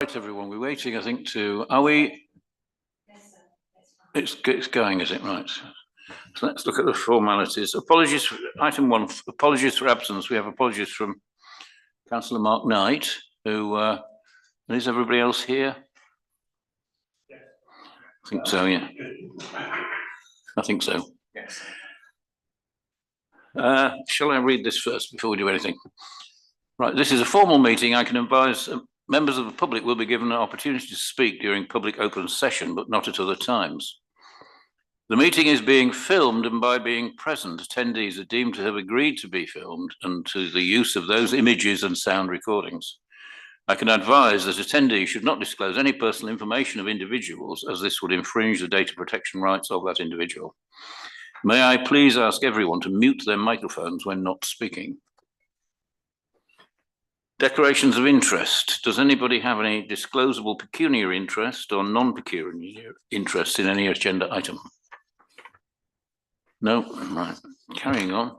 Right, everyone, we're waiting, I think, are we? Yes, sir. It's going, is it? Right. So let's look at the formalities. Apologies, item 1, apologies for absence. We have apologies from Councillor Mark Knight, who, is everybody else here? Yes. I think so, yeah. I think so. Yes. Shall I read this first before we do anything? Right, this is a formal meeting. I can advise members of the public will be given an opportunity to speak during public open session, but not at other times. The meeting is being filmed, and by being present, attendees are deemed to have agreed to be filmed and to the use of those images and sound recordings. I can advise that attendees should not disclose any personal information of individuals, as this would infringe the data protection rights of that individual. May I please ask everyone to mute their microphones when not speaking? Declarations of interest. Does anybody have any disclosable pecuniary interest or non-pecuniary interest in any agenda item? No, right, carrying on.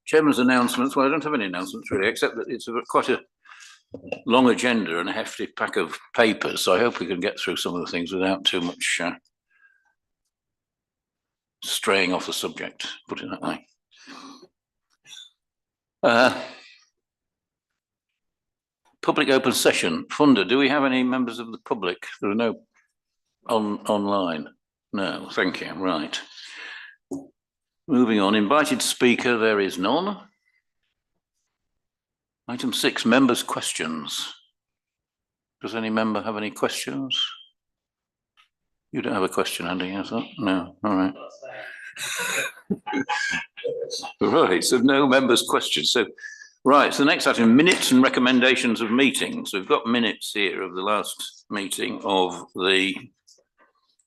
Chairman's announcements. Well, I don't have any announcements really, except that it's quite a long agenda and a hefty pack of papers. So I hope we can get through some of the things without too much straying off the subject, put it that way. Public open session. Funder, do we have any members of the public? There are no online. No, thank you. Right. Moving on. Invited speaker, there is none. Item 6, members' questions. Does any member have any questions? You don't have a question, Andy, is that? No, all right. Right, so no members' questions. So, right, so the next item, minutes and recommendations of meetings. We've got minutes here of the last meeting of the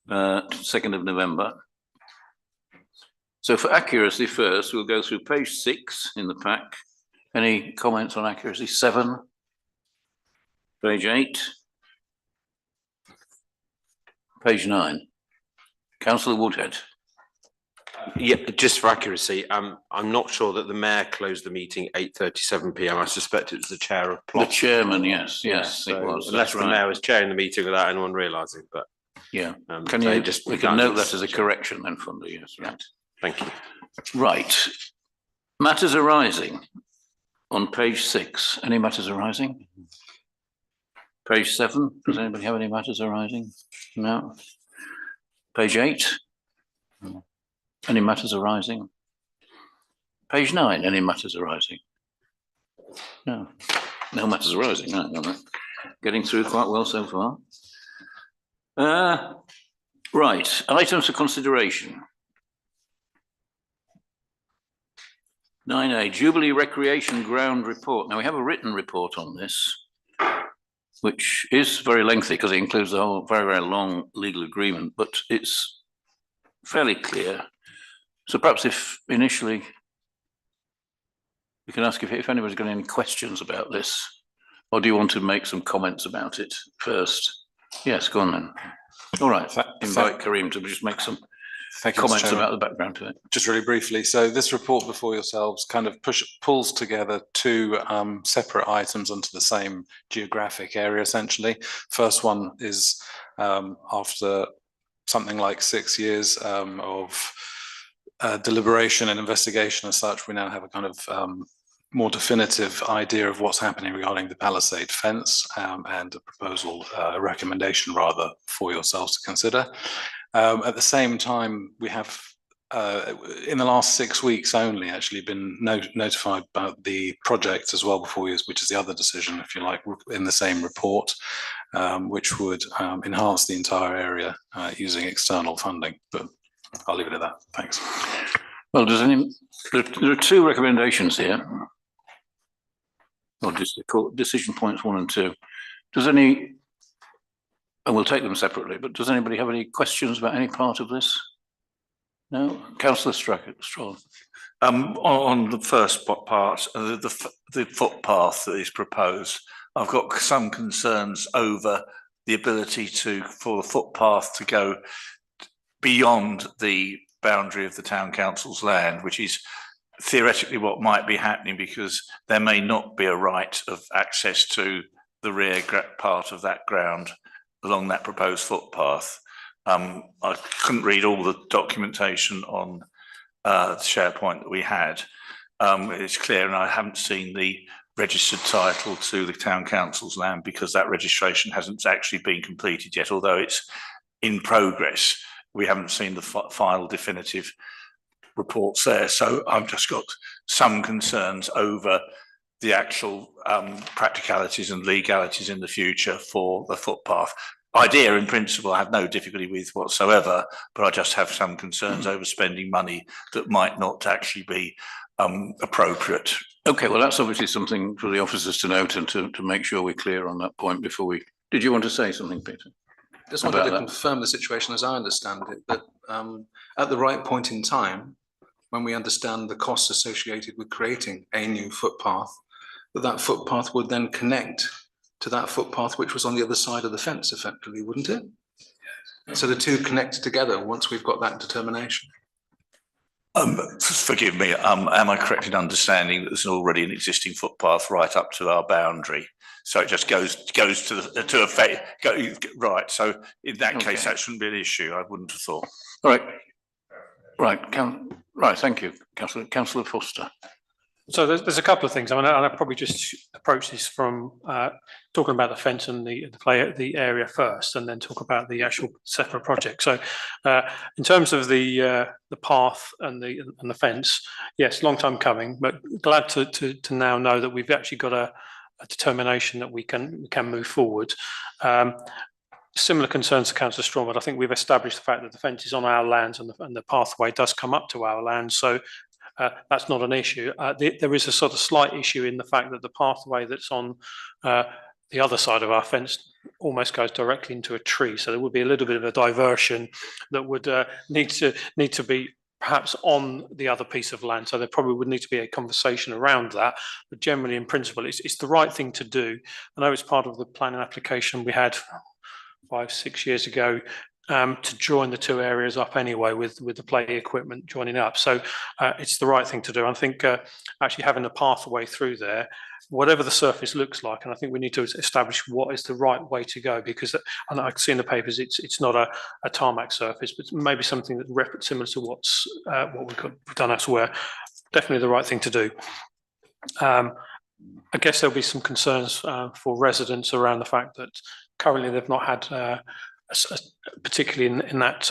2nd of November. So for accuracy first, we'll go through page 6 in the pack. Any comments on accuracy? 7, page 8, page 9. Councillor Woodhead. Yeah, just for accuracy, I'm not sure that the mayor closed the meeting 8:37 p.m. I suspect it was the chair of PLOS. The chairman, yes, Yeah, yes, so it was. Unless the mayor was chairing the meeting without anyone realising, but yeah. Can you just we can note that as a correction then, Funder, yes. Right. Thank you. Right. Matters arising on page 6. Any matters arising? Page 7. Does anybody have any matters arising? No. Page 8. Any matters arising? Page 9. Any matters arising? No. No matters arising. No. Getting through quite well so far. Right. Items for consideration. 9A, Jubilee Recreation Ground Report. Now, we have a written report on this, which is very lengthy because it includes a whole very, very long legal agreement, but it's fairly clear. So perhaps if initially, we can ask if anybody's got any questions about this, or do you want to make some comments about it first? Yes, go on then. All right, invite Karim to just make some comments about the background to it. Just really briefly, so this report before yourselves kind of pulls together 2 separate items onto the same geographic area, essentially. First one is after something like 6 years of deliberation and investigation as such, we now have a kind of more definitive idea of what's happening regarding the Palisade fence and a proposal, a recommendation rather, for yourselves to consider. At the same time, we have, in the last 6 weeks only, actually been notified about the project as well before you, which is the other decision, if you like, in the same report, which would enhance the entire area using external funding. But I'll leave it at that. Thanks. Well, there are 2 recommendations here, or decision points 1 and 2. Does any, and we'll take them separately, but does anybody have any questions about any part of this? No? Councillor Stroll. On the first part, the footpath that is proposed, I've got some concerns over the ability for the footpath to go beyond the boundary of the town council's land, which is theoretically what might be happening, because there may not be a right of access to the rear part of that ground along that proposed footpath. I couldn't read all the documentation on the SharePoint that we had. It's clear, and I haven't seen the registered title to the town council's land because that registration hasn't actually been completed yet, although it's in progress. We haven't seen the final definitive reports there. So I've just got some concerns over the actual practicalities and legalities in the future for the footpath. Idea in principle, I have no difficulty with whatsoever, but I just have some concerns over spending money that might not actually be appropriate. Okay, well, that's obviously something for the officers to note and to make sure we're clear on that point before we. Did you want to say something, Peter? Just wanted to confirm the situation as I understand it, that at the right point in time, when we understand the costs associated with creating a new footpath, that footpath would then connect to that footpath which was on the other side of the fence, effectively, wouldn't it? So the two connect together once we've got that determination. Forgive me, am I correct in understanding that there's already an existing footpath right up to our boundary? So it just goes to effect, right, so in that case, that shouldn't be an issue, I wouldn't have thought. All right. Right, thank you, Councillor Foster. So there's a couple of things. I mean, I probably just approach this from talking about the fence and the area first, and then talk about the actual separate project. So, in terms of the path and the fence, yes, long time coming, but glad to now know that we've actually got a determination that we can move forward. Similar concerns to Councillor Strong, but I think we've established the fact that the fence is on our lands and the pathway does come up to our land. So. That's not an issue. There is a sort of slight issue in the fact that the pathway that's on the other side of our fence almost goes directly into a tree. So there would be a little bit of a diversion that would need to be perhaps on the other piece of land. So there probably would need to be a conversation around that. But generally, in principle, it's the right thing to do. I know it's part of the planning application we had 5-6 years ago. To join the two areas up anyway with the play equipment joining up. So it's the right thing to do. I think actually having a pathway through there, whatever the surface looks like, and I think we need to establish what is the right way to go, because and I can see in the papers it's not a tarmac surface, but maybe something that's similar to what we've done elsewhere. Definitely the right thing to do. I guess there'll be some concerns for residents around the fact that currently they've not had particularly in that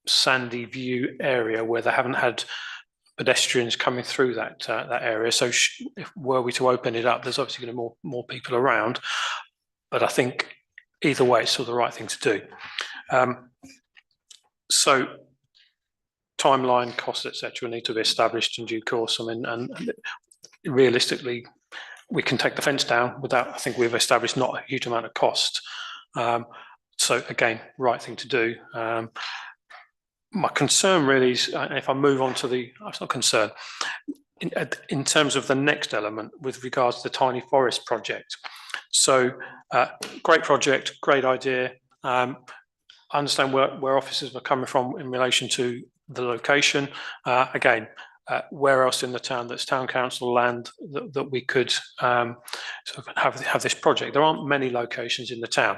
Sandy View area where they haven't had pedestrians coming through that area. So if were we to open it up, there's obviously going to be more people around. But I think either way, it's still the right thing to do. So timeline, costs, etc., need to be established in due course. I mean, and realistically, we can take the fence down without. I think we've established not a huge amount of cost. So again, right thing to do. My concern really is, if I move on to it's not concern, in terms of the next element with regards to the Tiny Forest project. So great project, great idea. I understand where officers were coming from in relation to the location. Again, where else in the town that's town council land that we could sort of have this project? There aren't many locations in the town,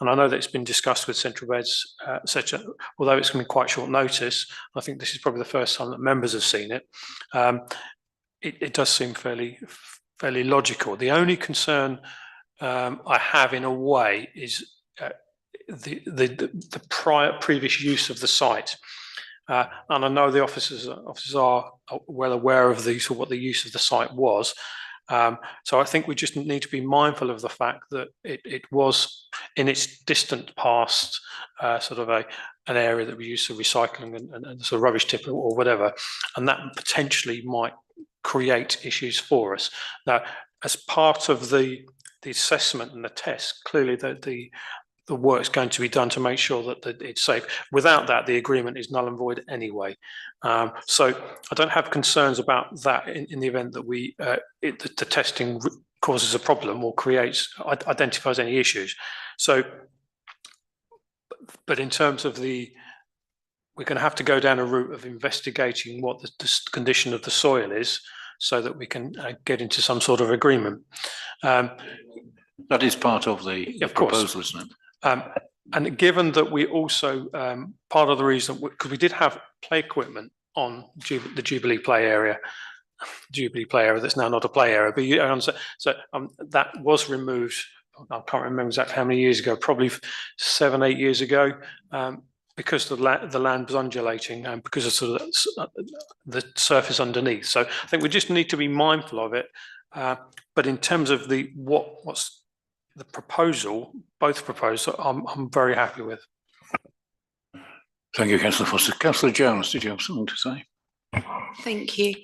and I know that it's been discussed with Central Beds, etc. Although it's going to be quite short notice, I think this is probably the first time that members have seen it. It does seem fairly logical. The only concern I have, in a way, is the previous use of the site. And I know the officers are well aware of what the use of the site was. So I think we just need to be mindful of the fact that it was in its distant past sort of an area that we used for recycling and sort of rubbish tip or whatever, and that potentially might create issues for us. Now, as part of the assessment and the test, clearly the work's going to be done to make sure that it's safe. Without that, the agreement is null and void anyway. So I don't have concerns about that in the event that the testing causes a problem or identifies any issues. So, but in terms of we're going to have to go down a route of investigating what the condition of the soil is, so that we can get into some sort of agreement. That is part of the Of course. proposal, isn't it? And given that we also, part of the reason, because we did have play equipment on the Jubilee play area that's now not a play area, but that was removed. I can't remember exactly how many years ago, probably 7, 8 years ago, because the land was undulating and because of sort of the surface underneath. So I think we just need to be mindful of it. But in terms of what's the proposal, both proposals, I'm very happy with. Thank you, Councillor Foster. Councillor Jones, did you have something to say? Thank you.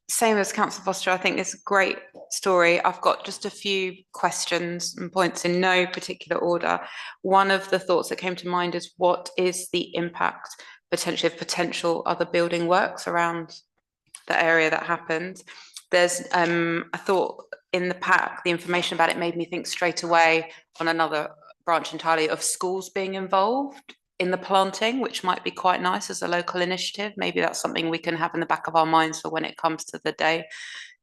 Same as Councillor Foster, I think it's a great story. I've got just a few questions and points in no particular order. One of the thoughts that came to mind is what is the impact potentially of potential other building works around the area that happened? There's I thought in the pack, the information about it made me think straight away on another branch entirely of schools being involved in the planting, which might be quite nice as a local initiative. Maybe that's something we can have in the back of our minds for when it comes to the day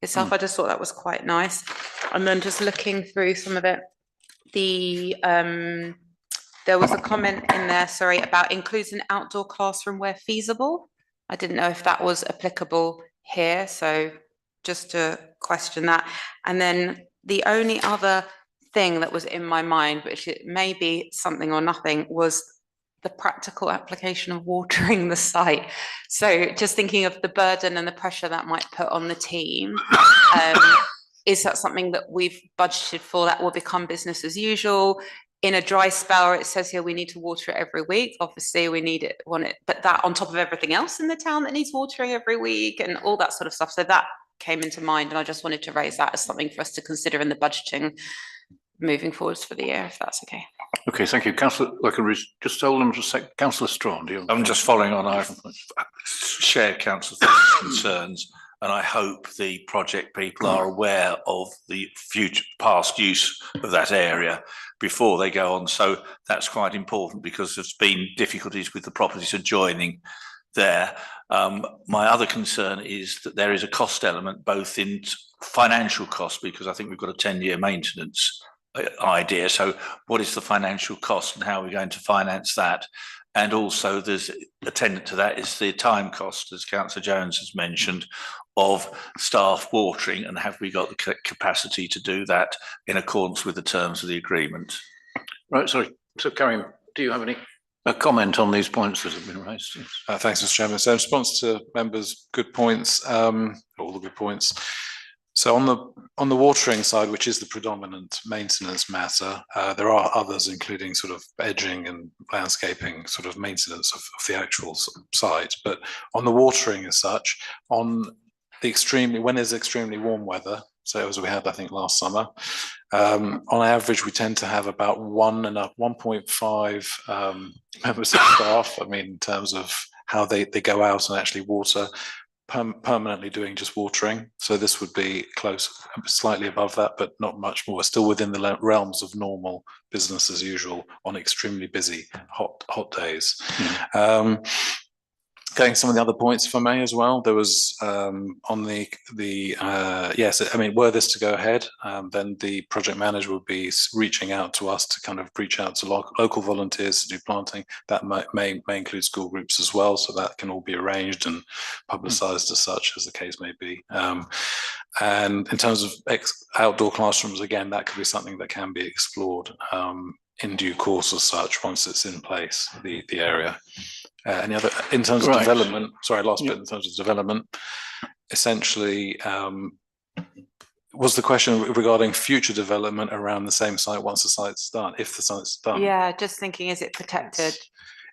itself. I just thought that was quite nice. And then just looking through some of it, there was a comment in there, sorry, about includes an outdoor classroom where feasible. I didn't know if that was applicable here, so just to question that. And then the only other thing that was in my mind, which it may be something or nothing, was the practical application of watering the site. So just thinking of the burden and the pressure that might put on the team, is that something that we've budgeted for that will become business as usual? In a dry spell, it says here we need to water it every week. Obviously we need it, but that on top of everything else in the town that needs watering every week and all that sort of stuff. So that came into mind, and I just wanted to raise that as something for us to consider in the budgeting moving forwards for the year, if that's okay. Okay, thank you. Councillor, just hold on for a sec. Councillor Strawn, do you? I'm just following on. I've shared Councillor concerns, and I hope the project people are aware of the past use of that area before they go on. So that's quite important because there's been difficulties with the properties adjoining there. My other concern is that there is a cost element, both in financial cost, because I think we've got a 10-year maintenance idea. So what is the financial cost and how are we going to finance that? And also there's attendant to that is the time cost, as Councillor Jones has mentioned, of staff watering, and have we got the capacity to do that in accordance with the terms of the agreement? Right, sorry. So Karim, do you have any comment on these points that have been raised? Yes. Thanks, Mr. Chairman. So in response to members' good points, all the good points. So on the watering side, which is the predominant maintenance matter, there are others, including sort of edging and landscaping, sort of maintenance of the actual site. But on the watering as such, on the when there's extremely warm weather, so as we had, I think, last summer, on average, we tend to have about 1.5 members of staff. I mean, in terms of how they go out and actually water, permanently doing just watering. So this would be close, slightly above that, but not much more. Still within the realms of normal business as usual on extremely busy hot days. Going some of the other points, if I may, as well. There was on yes, I mean, were this to go ahead, then the project manager would be reaching out to us to kind of reach out to local volunteers to do planting. That may include school groups as well, so that can all be arranged and publicised as such, as the case may be. And in terms of outdoor classrooms, again, that could be something that can be explored in due course as such once it's in place, the area. Any other, in terms of development, sorry, last bit in terms of development, essentially, was the question regarding future development around the same site once the site's done, if the site's done? Yeah, just thinking, is it protected,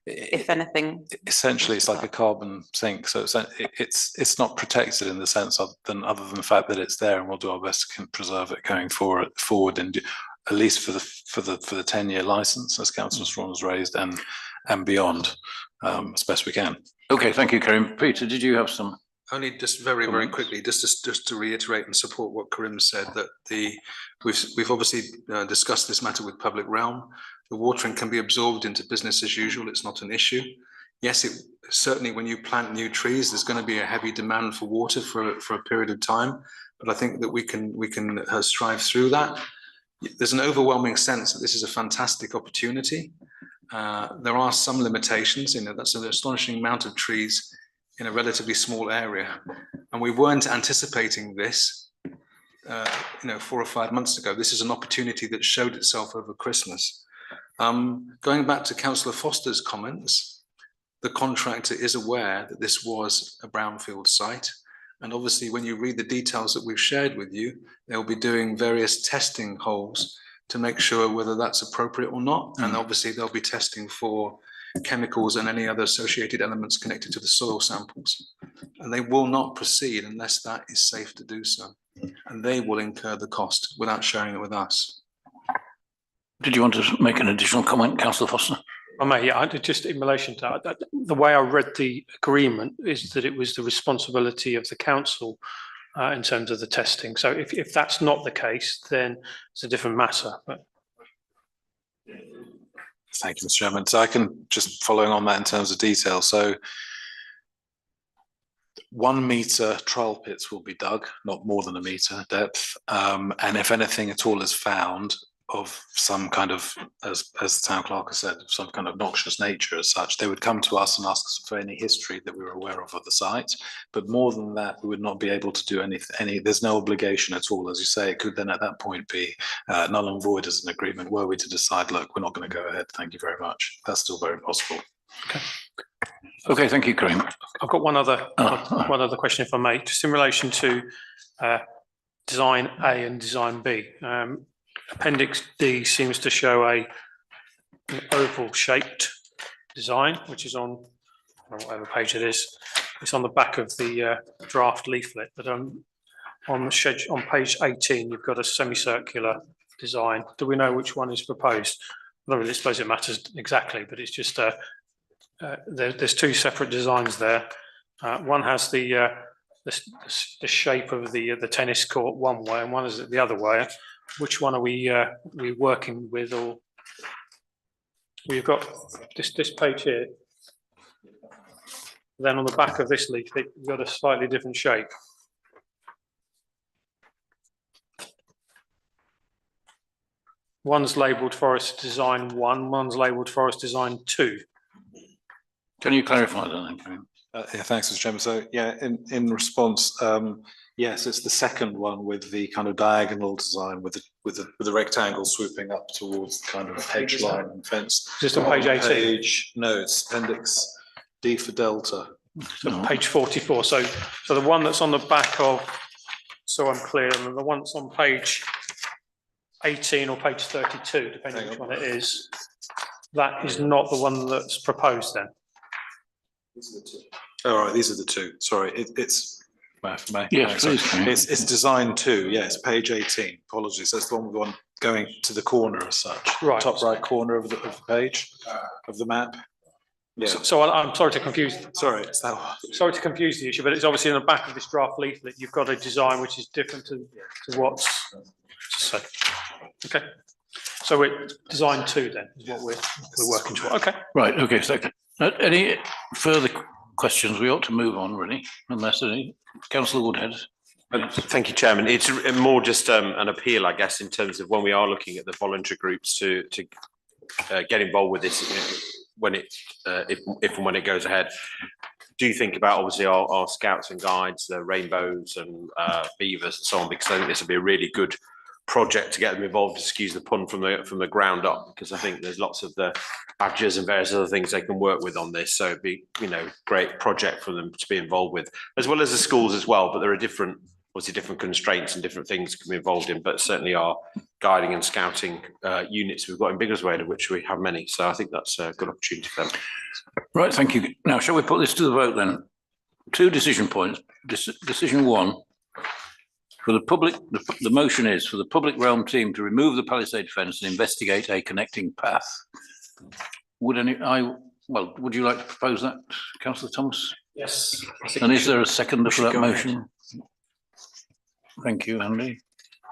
if anything? Essentially, it's like a carbon sink, so it's not protected in the sense other than the fact that it's there, and we'll do our best to preserve it going forward and at least for the 10-year license, as Councillor Strawn has raised, and beyond, as best we can. Okay, thank you, Karim. Peter, did you have some? Only just very quickly, just to reiterate and support what Karim said, that we've obviously discussed this matter with Public Realm. The watering can be absorbed into business as usual. It's not an issue. Yes, certainly when you plant new trees, there's going to be a heavy demand for water for a period of time. But I think that we can strive through that. there's an overwhelming sense that this is a fantastic opportunity. There are some limitations, that's an astonishing amount of trees in a relatively small area. And we weren't anticipating this, 4 or 5 months ago. This is an opportunity that showed itself over Christmas. Going back to Councillor Foster's comments, the contractor is aware that this was a brownfield site. And obviously, when you read the details that we've shared with you, they'll be doing various testing holes to make sure whether that's appropriate or not. And obviously, they'll be testing for chemicals and any other associated elements connected to the soil samples. And they will not proceed unless that is safe to do so. And they will incur the cost without sharing it with us. Did you want to make an additional comment, Councillor Foster? I may, yeah, just in relation to that, the way I read the agreement is that it was the responsibility of the council in terms of the testing. So if that's not the case, then it's a different matter. But Thank you, Mr. Chairman. So I can just following on that in terms of detail. So 1 metre trial pits will be dug, not more than a metre depth. And if anything at all is found of some kind of, as the town clerk has said, some kind of noxious nature as such, they would come to us and ask us for any history that we were aware of the site. But more than that, we would not be able to do any, there's no obligation at all. As you say, it could then at that point be null and void as an agreement, were we to decide, look, we're not going to go ahead, thank you very much. That's still very possible. Okay, thank you, Karim. I've got one other question, if I may, just in relation to design A and design B. Appendix D seems to show an oval shaped design, which is on whatever page it is. It's on the back of the draft leaflet, but on page 18, you've got a semicircular design. Do we know which one is proposed? I don't really suppose it matters exactly, but it's just there's 2 separate designs there. One has the shape of the tennis court one way, and one is the other way. Which one are we working with? Or we've got this page here. Then on the back of this leaflet, you've got a slightly different shape. One's labelled Forest Design 1, one's labelled Forest Design 2. Can you clarify that, Karim? Yeah, thanks, Mr. Chairman. So yeah, in response, yes, it's the second one with the kind of diagonal design with the rectangle swooping up towards the kind of hedge line and fence. Just on page 18? No, it's appendix D for Delta. So page 44. So the one that's on the back of, so I'm clear, and the one that's on page 18 or page 32, depending on which one it is, that is not the one that's proposed then? These are the 2. All right, these are the 2. Sorry, it's Yes, please. it's design 2. Yes, page 18. Apologies, that's the one going to the corner as such. Right. Top right corner of the page of the map. Yeah. So I'm sorry to confuse. Sorry, it's that one. Sorry to confuse the issue, but it's obviously in the back of this draft leaflet. You've got a design which is different to what's. So, okay. So we're design 2 then is what we're working toward. Okay. Right, okay, second. Any further questions? We ought to move on, really, unless any. Councillor Woodhead. Thank you, Chairman. It's more just an appeal, I guess, in terms of when we are looking at the voluntary groups to get involved with this when if and when it goes ahead. Do think about obviously our scouts and guides, the rainbows and beavers and so on, because I think this would be a really good project to get them involved, excuse the pun, from the ground up, because I think there's lots of the badgers and various other things they can work with on this. So it'd be, great project for them to be involved with, as well as the schools as well. But there are different constraints and different things can be involved in, but certainly our guiding and scouting units we've got in Biggleswade, of which we have many. So I think that's a good opportunity for them. Right, thank you. Now, shall we put this to the vote then? 2 decision points. Decision 1. For the public, the motion is for the public realm team to remove the palisade fence and investigate a connecting path. Would you like to propose that, Councillor Thomas? Yes. And is there a seconder for that motion? Thank you, Andy.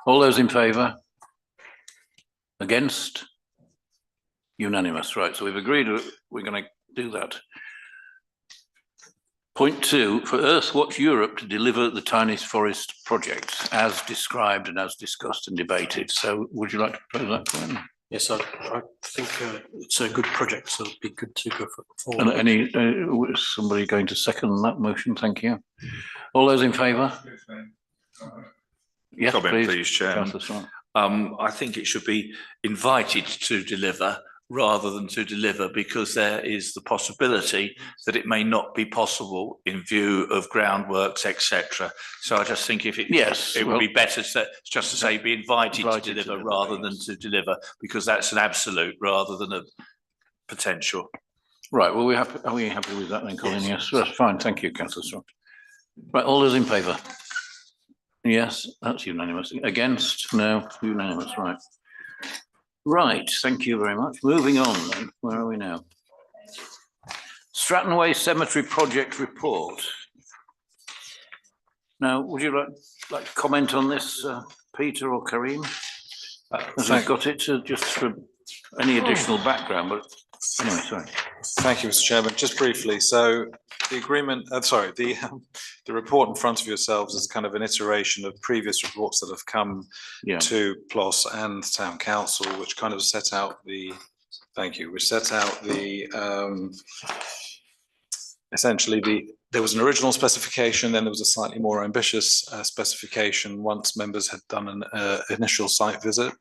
All those in favour? Against? Unanimous, right. So we've agreed we're going to do that. Point 2, for Earthwatch Europe to deliver the Tiny Forest project as described and as discussed and debated. So would you like to propose that, Colin? Yes, I think it's a good project, so it'd be good to go And forward. any, somebody going to second that motion? Thank you. All those in favour? Yes, Comment, please, Chairman. Councillor Swan. I think it should be invited to deliver rather than to deliver, because there is the possibility that it may not be possible in view of groundworks, etc. So I just think if it, yes, it would be better just to say be invited to deliver rather than to deliver, because that's an absolute rather than a potential. Right, well, are we happy with that then, Colin? Yes, that's fine. Thank you, Councillor Swan. Right, all those in favour? Yes, that's unanimous. Against? No, unanimous, right. Right, thank you very much. Moving on then, where are we now? Stratton Way Cemetery Project Report. Now, would you like to comment on this, Peter or Kareem? As I've got it, just for any additional background, but anyway, sorry. Thank you, Mr. Chairman. Just briefly, so the agreement, the report in front of yourselves is kind of an iteration of previous reports that have come to PLOS and Town Council, which kind of set out the, essentially there was an original specification, then there was a slightly more ambitious specification once members had done an initial site visit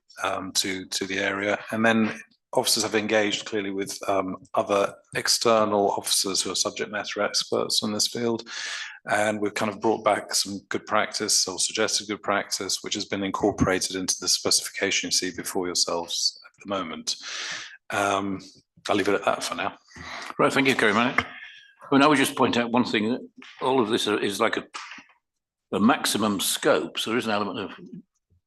to the area, and then officers have engaged clearly with other external officers who are subject matter experts in this field. And we've kind of brought back some good practice or suggested good practice, which has been incorporated into the specification you see before yourselves at the moment. I'll leave it at that for now. Right, thank you, Kerry. I mean, I would just point out one thing, that all of this is like a maximum scope. So there is an element of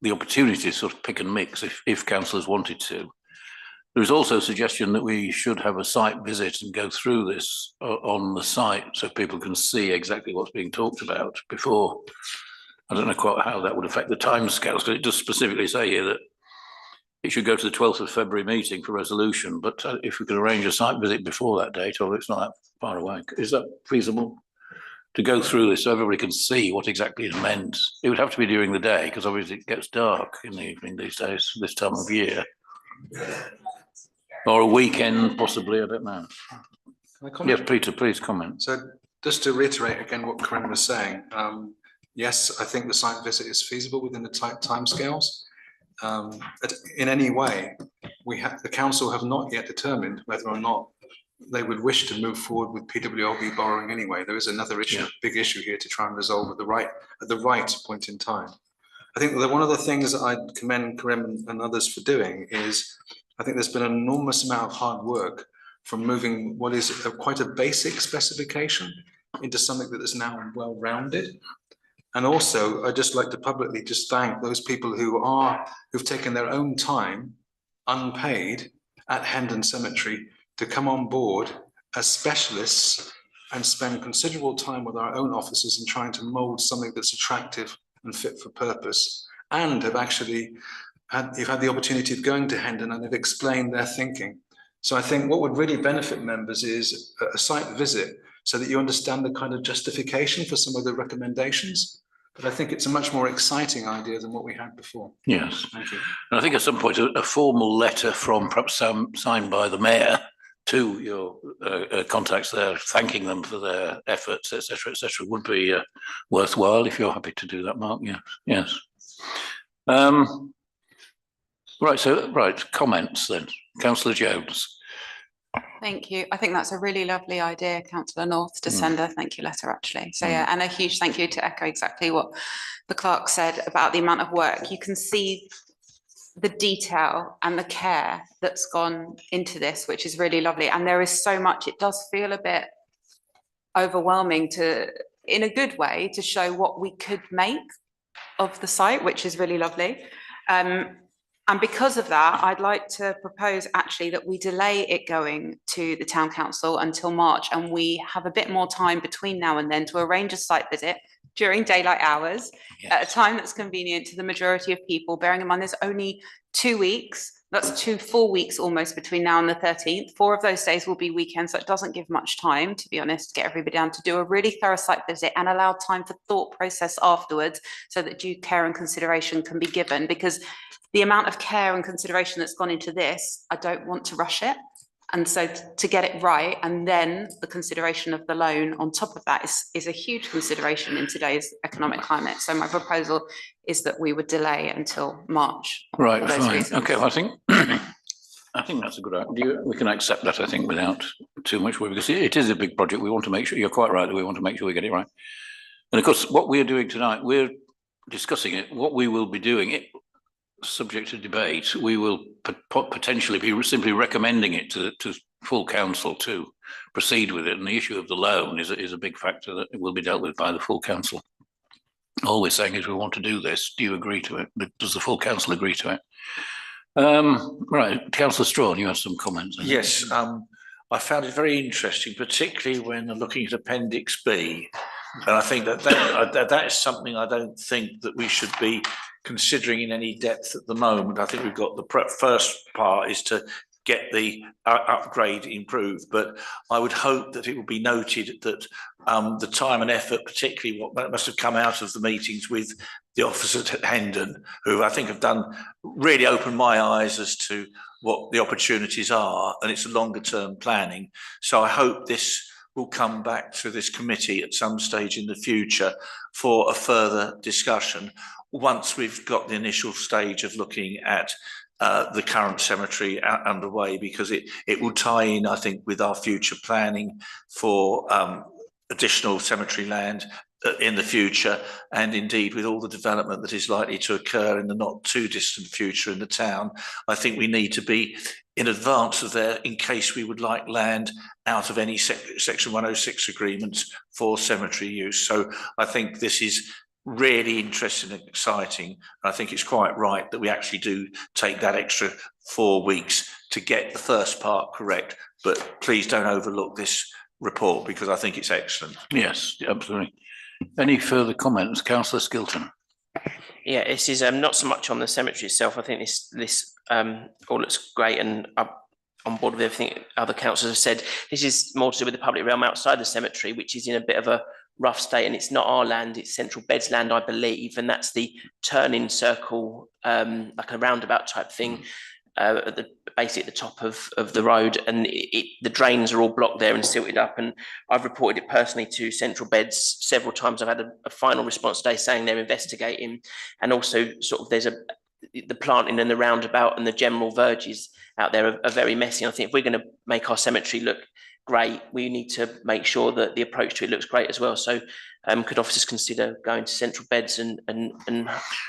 the opportunity to sort of pick and mix if councillors wanted to. There is also a suggestion that we should have a site visit and go through this on the site so people can see exactly what's being talked about before. I don't know quite how that would affect the timescales, because it does specifically say here that it should go to the 12th of February meeting for resolution, but if we can arrange a site visit before that date, or it's not that far away, is that feasible to go through this so everybody can see what exactly it meant? It would have to be during the day, because obviously it gets dark in the evening these days, this time of year. Or a weekend, possibly, I don't know. Can I comment? Yes, Peter, please comment. So just to reiterate again what Corinne was saying, yes, I think the site visit is feasible within the tight timescales. But in any way, the council have not yet determined whether or not they would wish to move forward with PWLB borrowing anyway. There is another issue, big issue here to try and resolve at the right point in time. I think that one of the things that I commend Corinne and others for doing is, I think there's been an enormous amount of hard work from moving what is quite a basic specification into something that is now well-rounded. And also, I'd just like to publicly just thank those people who've taken their own time, unpaid, at Hendon Cemetery to come on board as specialists and spend considerable time with our own officers in trying to mould something that's attractive and fit for purpose, and have actually you've had the opportunity of going to Hendon and have explained their thinking. So I think what would really benefit members is a site visit so that you understand the kind of justification for some of the recommendations. But I think it's a much more exciting idea than what we had before. Yes. Thank you. And I think at some point a formal letter from perhaps signed by the mayor to your contacts there, thanking them for their efforts, etc., would be worthwhile if you're happy to do that, Mark. Yeah. Yes. Right, comments then. Councillor Jones. Thank you. I think that's a really lovely idea, Councillor North, to send a thank you letter, actually. So yeah, and a huge thank you to echo exactly what the clerk said about the amount of work. You can see the detail and the care that's gone into this, which is really lovely. And there is so much, it does feel a bit overwhelming in a good way, to show what we could make of the site, which is really lovely. And because of that, I'd like to propose actually that we delay it going to the Town Council until March, and we have a bit more time between now and then to arrange a site visit during daylight hours at a time that's convenient to the majority of people, bearing in mind there's only 2 weeks That's 2 full weeks almost between now and the 13th. 4 of those days will be weekends, so it doesn't give much time, to be honest, to get everybody down to do a really thorough site visit and allow time for thought process afterwards so that due care and consideration can be given, because the amount of care and consideration that's gone into this, I don't want to rush it. And so to get it right, and then the consideration of the loan on top of that is a huge consideration in today's economic climate. So my proposal is that we would delay until March. Right, for those fine. reasons. Okay, well, I think that's a good idea. We can accept that, I think, without too much worry, because it is a big project. We want to make sure, you're quite right, that we want to make sure we get it right. And of course, what we're doing tonight, we're discussing it. What we will be doing, it subject to debate, we will potentially be simply recommending it to full council to proceed with it. And the issue of the loan is a big factor that will be dealt with by the full council. All we're saying is we want to do this. Do you agree to it? Does the full council agree to it? Right, Councillor Strawn, you have some comments. Yes, I found it very interesting, particularly when looking at Appendix B. And I think that is something I don't think that we should be considering in any depth at the moment. I think we've got the first part is to get the upgrade improved, but I would hope that it will be noted that the time and effort, particularly what that must have come out of the meetings with the officers at Hendon, who I think have done really opened my eyes as to what the opportunities are, and it's a longer term planning. So I hope this will come back to this committee at some stage in the future for a further discussion once we've got the initial stage of looking at the current cemetery underway, because it will tie in, I think, with our future planning for additional cemetery land in the future, and indeed with all the development that is likely to occur in the not too distant future in the town. I think we need to be in advance of there in case we would like land out of any Section 106 agreements for cemetery use. So I think this is really interesting and exciting. I think it's quite right that we actually do take that extra 4 weeks to get the first part correct, but please don't overlook this report because I think it's excellent. Yes, absolutely. Any further comments? Councillor Skilton. Yeah, this is not so much on the cemetery itself. I think this all looks great, and I'm on board with everything other councillors have said. This is more to do with the public realm outside the cemetery, which is in a bit of a rough state, and it's not our land, it's Central Beds land, I believe, and that's the turning circle, like a roundabout type thing, basically at the top of the road, and the drains are all blocked there and silted up, and I've reported it personally to Central Beds several times. I've had a final response today saying they're investigating, and also sort of there's the planting and the roundabout and the general verges out there are very messy. And I think if we're going to make our cemetery look great, we need to make sure that the approach to it looks great as well. So could officers consider going to Central Beds and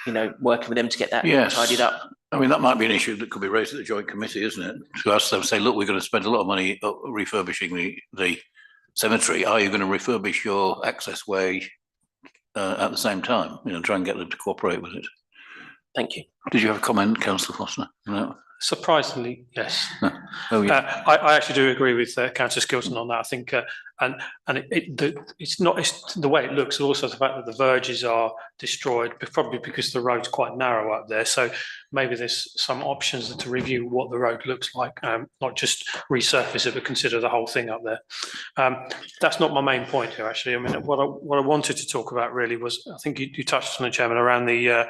you know, working with them to get that tidied up? I mean, that might be an issue that could be raised at the joint committee, isn't it? To ask them, say, look, we're going to spend a lot of money refurbishing the cemetery. Are you going to refurbish your access way at the same time? You know, try and get them to cooperate with it. Thank you. Did you have a comment, Councillor Foster? No. Surprisingly, yes. Oh, yeah. I actually do agree with Councillor Skilton on that. I think, and it's not the way it looks. Also, the fact that the verges are destroyed, probably because the road's quite narrow up there. So maybe there's some options to review what the road looks like, not just resurface it, but consider the whole thing up there. That's not my main point here, actually. I mean, what I wanted to talk about really was, I think you touched on it, Chairman, around the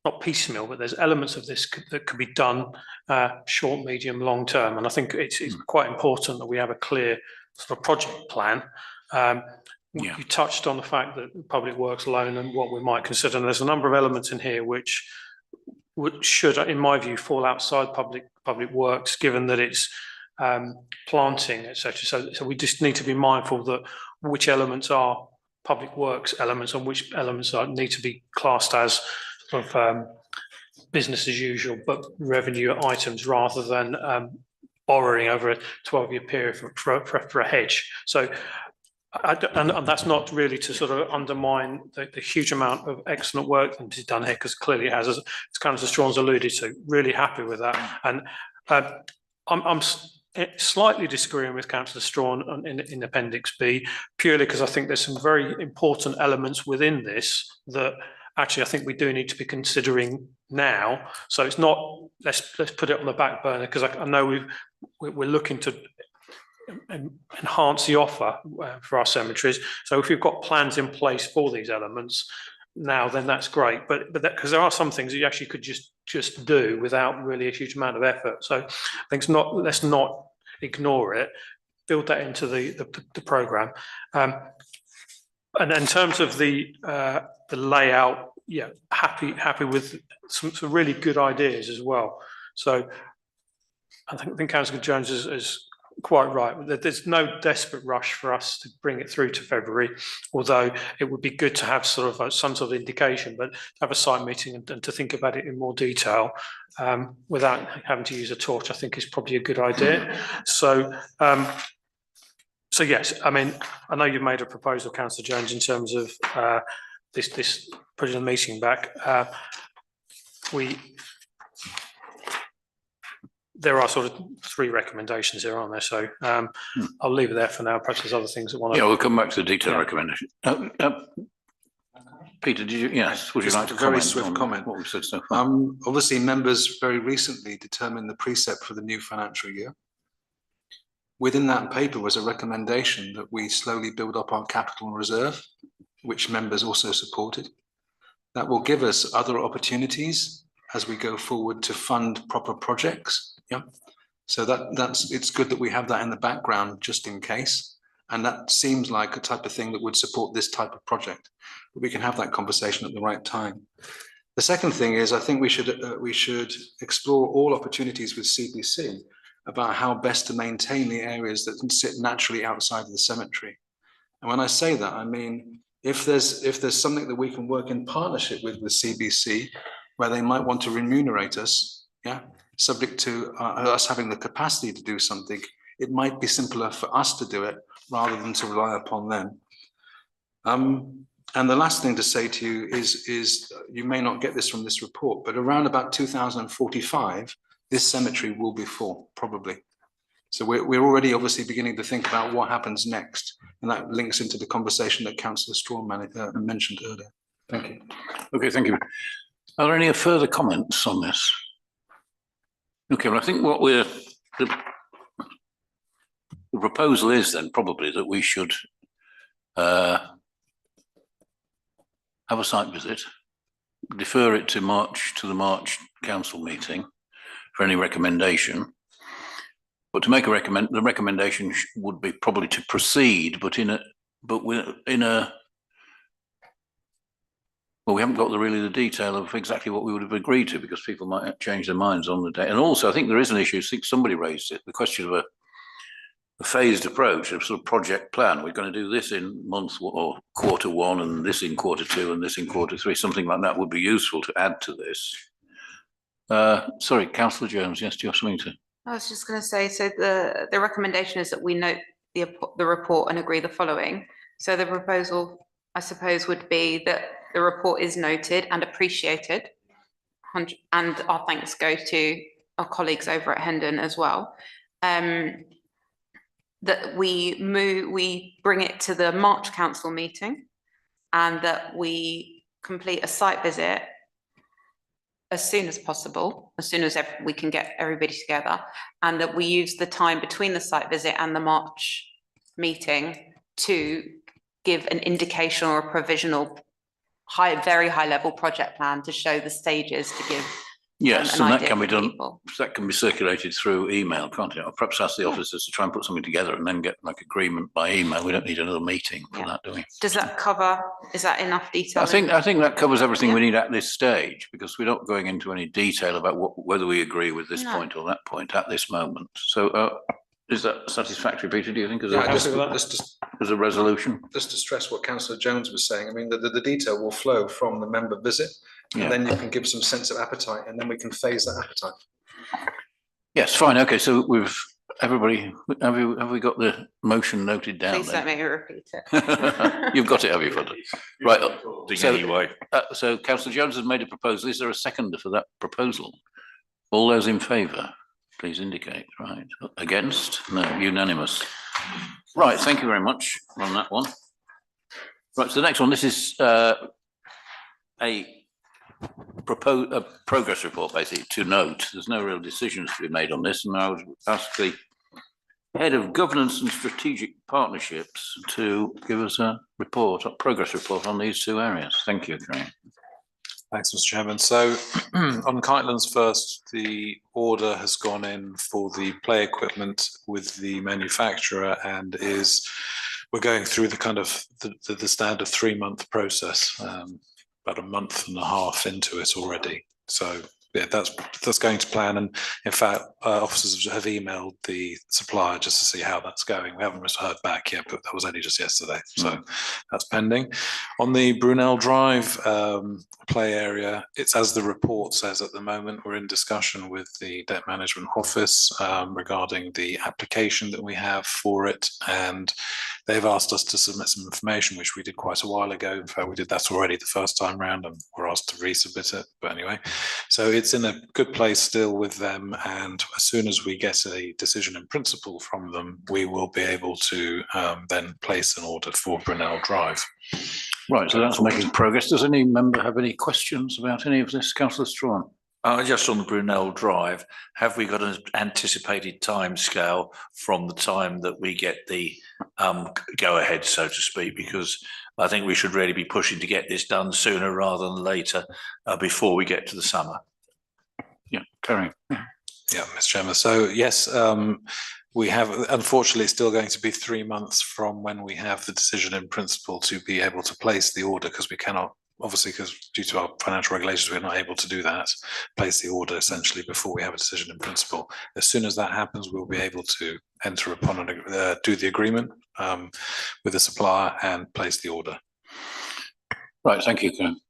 not piecemeal, but there's elements of this that could be done short, medium, long term. And I think it's quite important that we have a clear sort of project plan. You touched on the fact that public works loan and what we might consider. And there's a number of elements in here which should, in my view, fall outside public works, given that it's planting, etc. So we just need to be mindful that which elements are public works elements and which elements need to be classed as of business as usual, but revenue items rather than borrowing over a 12-year period for a hedge. So, and that's not really to sort of undermine the huge amount of excellent work that is done here, because clearly it has, as Councillor Strawn's alluded to. Really happy with that, and I'm slightly disagreeing with Councillor Strawn in Appendix B, purely because I think there's some very important elements within this that actually, I think we do need to be considering now. So it's not, let's put it on the back burner, because I know we're looking to enhance the offer for our cemeteries. So if we've got plans in place for these elements now, then that's great. But because there are some things that you actually could just do without really a huge amount of effort. So I think let's not ignore it. Build that into the programme. And in terms of the layout, yeah, happy with some really good ideas as well. So I think Councillor Jones is quite right. There's no desperate rush for us to bring it through to February, although it would be good to have sort of some sort of indication, but to have a site meeting and to think about it in more detail without having to use a torch, I think is probably a good idea. So yes, I mean, I know you've made a proposal, Councillor Jones, in terms of this putting the meeting back. There are sort of 3 recommendations here, aren't there? So I'll leave it there for now. Perhaps there's other things that want to. Yeah, we'll come back to the detailed recommendation. Peter, did you? Yes, would you like to comment? Very swift comment. What we've said so far? Obviously, members very recently determined the precept for the new financial year. Within that paper was a recommendation that we slowly build up our capital reserve, which members also supported. That will give us other opportunities as we go forward to fund proper projects. Yeah. So it's good that we have that in the background just in case. And that seems like a type of thing that would support this type of project. But we can have that conversation at the right time. The second thing is, I think we should explore all opportunities with CBC about how best to maintain the areas that sit naturally outside of the cemetery. And when I say that, I mean, if there's something that we can work in partnership with CBC, where they might want to remunerate us, yeah, subject to us having the capacity to do something, it might be simpler for us to do it rather than to rely upon them. And the last thing to say to you is you may not get this from this report, but around about 2045, this cemetery will be full, probably. So we're already obviously beginning to think about what happens next. And that links into the conversation that Councillor Strawn mentioned earlier. Thank you. Okay, thank you. Are there any further comments on this? Okay, well, I think what the proposal is then probably that we should have a site visit, defer it to the March council meeting for any recommendation. But to make the recommendation would be probably to proceed, but well, we haven't got really the detail of exactly what we would have agreed to, because people might change their minds on the day. And also, I think there is an issue, I think somebody raised it, the question of a phased approach, a sort of project plan. We're going to do this in month or quarter 1, and this in quarter 2, and this in quarter 3. Something like that would be useful to add to this. Sorry, Councillor Jones, yes, do you have something to? I was just going to say, so the recommendation is that we note the report and agree the following. So the proposal, I suppose, would be that the report is noted and appreciated, and our thanks go to our colleagues over at Hendon as well. That we bring it to the March council meeting, and that we complete a site visit as soon as possible, as soon as we can get everybody together, and that we use the time between the site visit and the March meeting to give an indication or a provisional very high level project plan to show the stages, to give yes, and that can be done. That can be circulated through email, can't it? Or perhaps ask the officers to try and put something together and then get like agreement by email. We don't need another meeting for that, do we? Does that cover? Is that enough detail? I think that covers everything we need at this stage, because we're not going into any detail about whether we agree with this point or that point at this moment. So, is that satisfactory, Peter? Do you think as a resolution? Just to stress what Councillor Jones was saying, I mean, the detail will flow from the member visit, and then you can give some sense of appetite, and then we can phase that appetite. Yes, fine. Okay, so have we got the motion noted down? Please don't make me repeat it. You've got it, have you, Fudder? Right. So Councillor Jones has made a proposal. Is there a seconder for that proposal? All those in favour, please indicate. Right. Against? No. Unanimous. Right. Thank you very much on that one. Right. So the next one. This is a progress report basically to note. There's no real decisions to be made on this, and I would ask the Head of Governance and Strategic Partnerships to give us a progress report on these two areas. Thank you, Craig. Thanks, Mr. Chairman. So on Kitelands first, the order has gone in for the play equipment with the manufacturer and we're going through the kind of the standard 3-month process, about a month and a half into it already. So yeah, that's going to plan. And in fact, officers have emailed the supplier just to see how that's going. We haven't heard back yet, but that was only just yesterday. So that's pending. On the Brunel Drive play area, it's as the report says at the moment, we're in discussion with the Debt Management Office regarding the application that we have for it. And they've asked us to submit some information, which we did quite a while ago. In fact, we did that already the first time round and we're asked to resubmit it. But anyway, so it's in a good place still with them. And as soon as we get a decision in principle from them, we will be able to then place an order for Brunel Drive. Right, so that's making progress. Does any member have any questions about any of this? Councillor Strawn. Just on the Brunel Drive, have we got an anticipated timescale from the time that we get the go ahead, so to speak? Because I think we should really be pushing to get this done sooner rather than later, before we get to the summer. Yeah, Terry. Yeah, Mr. Chairman. So yes, we have, unfortunately, it's still going to be 3 months from when we have the decision in principle to be able to place the order, because we cannot, obviously, because due to our financial regulations, we're not able to do that, place the order essentially before we have a decision in principle. As soon as that happens, we'll be able to enter upon and do the agreement with the supplier and place the order. Right, thank you, Karen.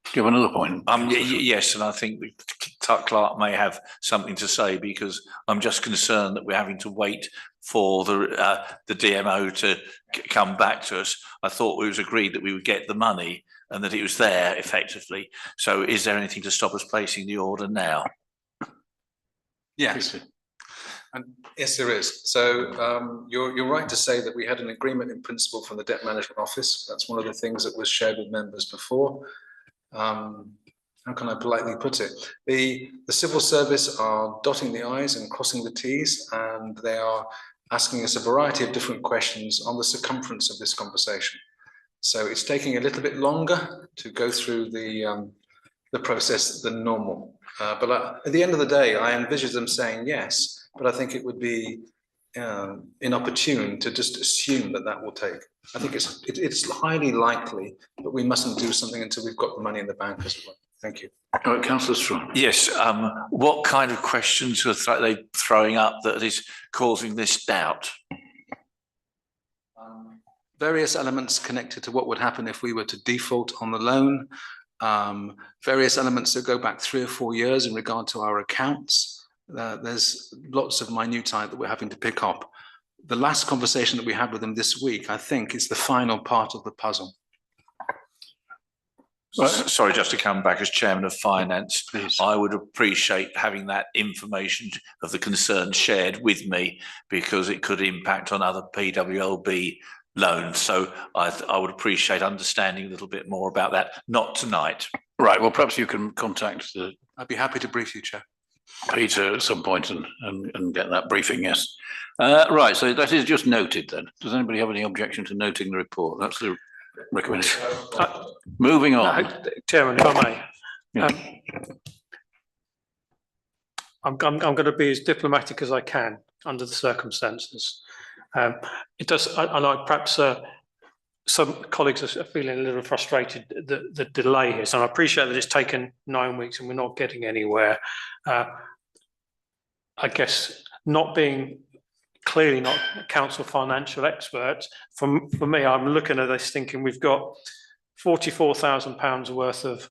Do you have another point? Yes, and I think the clerk may have something to say, because I'm just concerned that we're having to wait for the DMO to come back to us. I thought it was agreed that we would get the money and that it was there effectively. So is there anything to stop us placing the order now? Yes. And yes, there is. So you're right to say that we had an agreement in principle from the Debt Management Office. That's one of the things that was shared with members before. How can I politely put it? The civil service are dotting the I's and crossing the T's, and they are asking us a variety of different questions on the circumference of this conversation. So it's taking a little bit longer to go through the process than normal. But at the end of the day, I envisage them saying yes, but I think it would be inopportune to just assume that that will take. I think it's highly likely, but we mustn't do something until we've got the money in the bank as well. Thank you. All right, Councillor Strawn. Yes. What kind of questions are they throwing up that is causing this doubt? Various elements connected to what would happen if we were to default on the loan. Various elements that go back 3 or 4 years in regard to our accounts. There's lots of minutiae that we're having to pick up. The last conversation that we had with them this week, I think, is the final part of the puzzle. Sorry, just to come back as Chairman of Finance, please. I would appreciate having that information of the concerns shared with me, because it could impact on other PWLB loans. So I would appreciate understanding a little bit more about that. Not tonight. Right, well, perhaps you can contact I'd be happy to brief you, Chair. Peter at some point and get that briefing, yes. Right, so that is just noted then. Does anybody have any objection to noting the report? That's the recommendation. Moving on. Chairman, if I may. Yeah. I'm going to be as diplomatic as I can under the circumstances. It does, I like perhaps some colleagues are feeling a little frustrated the delay here. So I appreciate that it's taken 9 weeks and we're not getting anywhere. I guess clearly not council financial experts. For me, I'm looking at this thinking we've got £44,000 worth of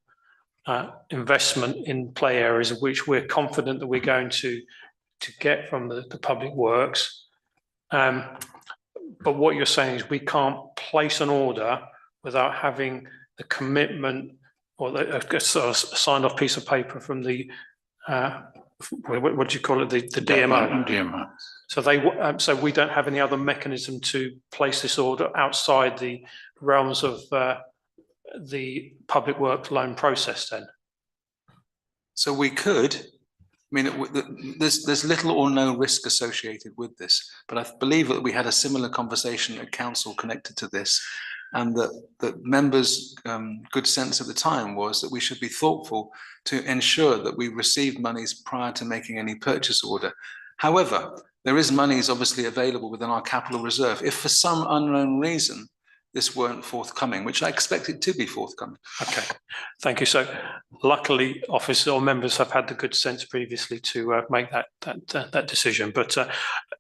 investment in play areas, of which we're confident that we're going to get from the Public Works. But what you're saying is we can't place an order without having the commitment or a sort of signed off piece of paper from the what do you call it, the DMO. DMO. So so we don't have any other mechanism to place this order outside the realms of the public works loan process then? So we could, I mean, there's little or no risk associated with this, but I believe that we had a similar conversation at council connected to this. And that members' good sense at the time was that we should be thoughtful to ensure that we received monies prior to making any purchase order. However, there is monies obviously available within our capital reserve. If for some unknown reason this weren't forthcoming, which I expect it to be forthcoming. Okay, thank you. So luckily, officers or members have had the good sense previously to make that decision. But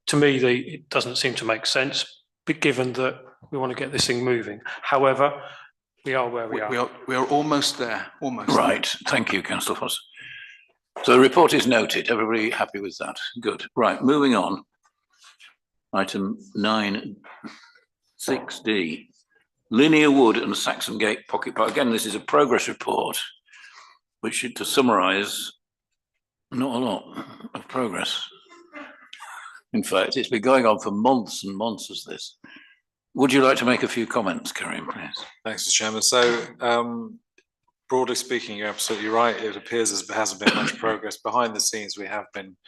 to me, it doesn't seem to make sense, but given that we want to get this thing moving. However, we are where we are. We are almost there, almost. Right, thank you, Councillor Foss. So the report is noted. Everybody happy with that? Good. Right, moving on. Item 9.6D. Linear Wood and Saxon Gate Pocket Park. Again, this is a progress report, which, to summarise, not a lot of progress. In fact, it's been going on for months and months as this. Would you like to make a few comments, Karim, please? Thanks, Mr. Chairman. So, broadly speaking, you're absolutely right. It appears as there hasn't been much progress. Behind the scenes, we have been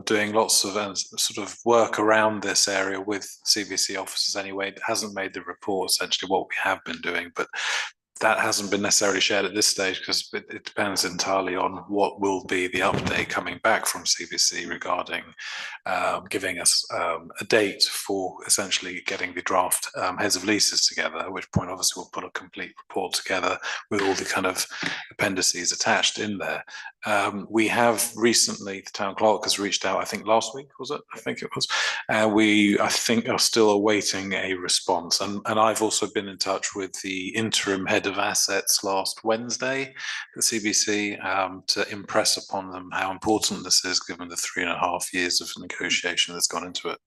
doing lots of sort of work around this area with CBC officers anyway. It hasn't made the report, essentially, what we have been doing, but that hasn't been necessarily shared at this stage because it depends entirely on what will be the update coming back from CBC regarding giving us a date for essentially getting the draft heads of leases together, at which point obviously we'll put a complete report together with all the kind of appendices attached in there. We have recently, the town clerk has reached out, I think last week, was it? I think it was. We, I think, are still awaiting a response. And I've also been in touch with the interim head of assets last Wednesday at CBC to impress upon them how important this is, given the 3.5 years of negotiation that's gone into it.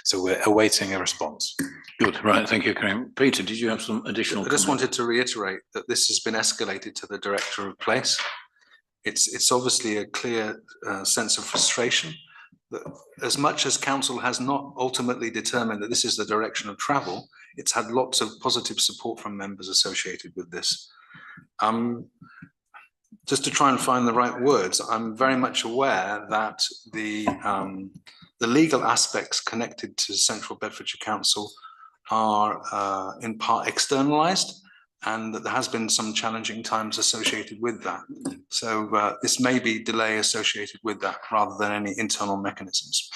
So we're awaiting a response. Good, right, thank you, Karim. Peter, did you have some additional I just comments? wanted to reiterate that this has been escalated to the Director of Place. It's obviously a clear sense of frustration that as much as council has not ultimately determined that this is the direction of travel, it's had lots of positive support from members associated with this. Just to try and find the right words, I'm very much aware that the legal aspects connected to Central Bedfordshire Council are in part externalised, and that there has been some challenging times associated with that. So this may be delay associated with that rather than any internal mechanisms.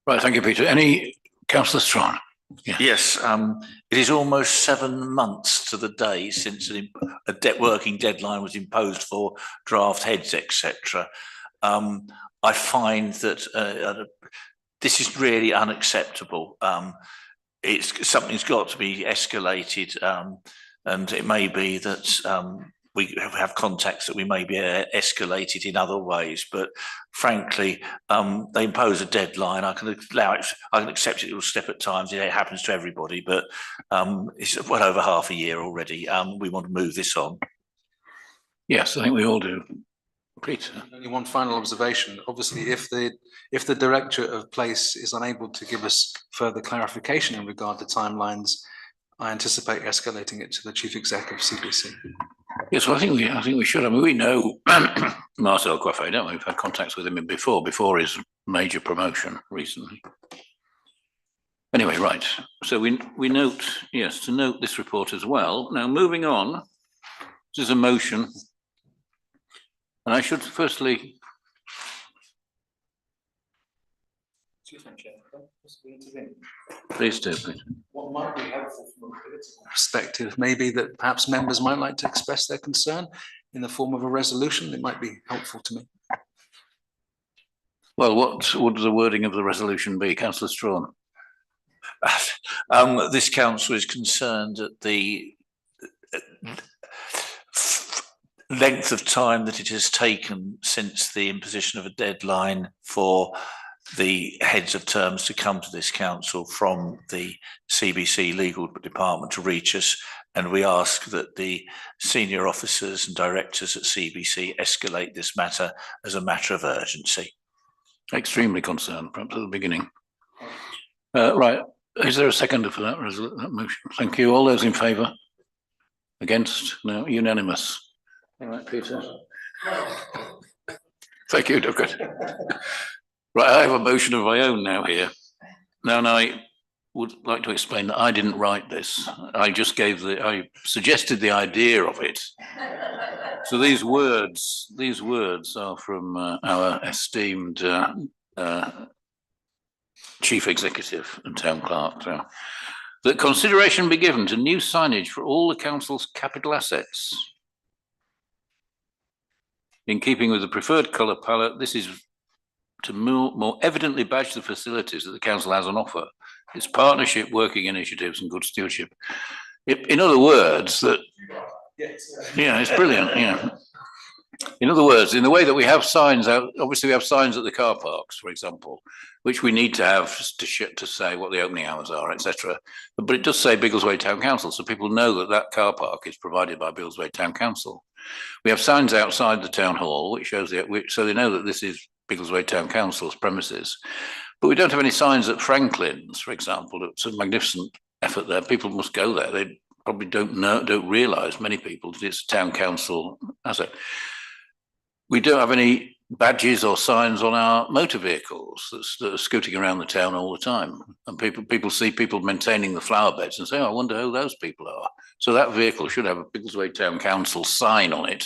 Right, thank you, Peter. Any, Councillor Strawn? Yeah. Yes, it is almost 7 months to the day since a working deadline was imposed for draft heads, etc. I find that this is really unacceptable. Something's got to be escalated, and it may be that we have contacts that we may be escalated in other ways. But frankly, they impose a deadline. I can allow it. I can accept it will slip at times. It happens to everybody. But it's well over half a year already. We want to move this on. Yes, I think we all do. Peter. Only one final observation. Obviously, if the Director of Place is unable to give us further clarification in regard to timelines, I anticipate escalating it to the Chief Exec of CBC. Yes, well, I think we should. I mean, we know Marcel Coiffé, don't we? We've had contacts with him before his major promotion recently. Anyway, right. So we note, yes, to note this report as well. Now, moving on, this is a motion. And I should firstly. Please do, Peter. What might be helpful from a political perspective may be that perhaps members might like to express their concern in the form of a resolution. It might be helpful to me. Well, what would the wording of the resolution be, Councillor Strawn? This council is concerned at the length of time that it has taken since the imposition of a deadline for the heads of terms to come to this council from the CBC legal department to reach us, and we ask that the senior officers and directors at CBC escalate this matter as a matter of urgency. Extremely concerned, perhaps at the beginning. Right, is there a seconder for that motion? Thank you. All those in favour? Against? No, unanimous. All right, Peter. Thank you, Douglas. Right, I have a motion of my own now here. Now, I would like to explain that I didn't write this. I just I suggested the idea of it. So these words are from our esteemed Chief Executive and Town Clerk. So, that consideration be given to new signage for all the council's capital assets. In keeping with the preferred colour palette, this is to more evidently badge the facilities that the council has on offer, its partnership, working initiatives and good stewardship. In other words, that, yeah, it's brilliant, yeah. In other words, in the way that we have signs out, obviously we have signs at the car parks, for example, which we need to have to say what the opening hours are, etc. But it does say Biggleswade Town Council, so people know that that car park is provided by Biggleswade Town Council. We have signs outside the town hall, which shows so they know that this is Biggleswade Town Council's premises. But we don't have any signs at Franklin's, for example. It's a magnificent effort there. People must go there. They probably don't realise, many people, that it's Town Council asset. We don't have any badges or signs on our motor vehicles that are scooting around the town all the time. And people see people maintaining the flower beds and say, oh, I wonder who those people are. So that vehicle should have a Biggleswade Town Council sign on it,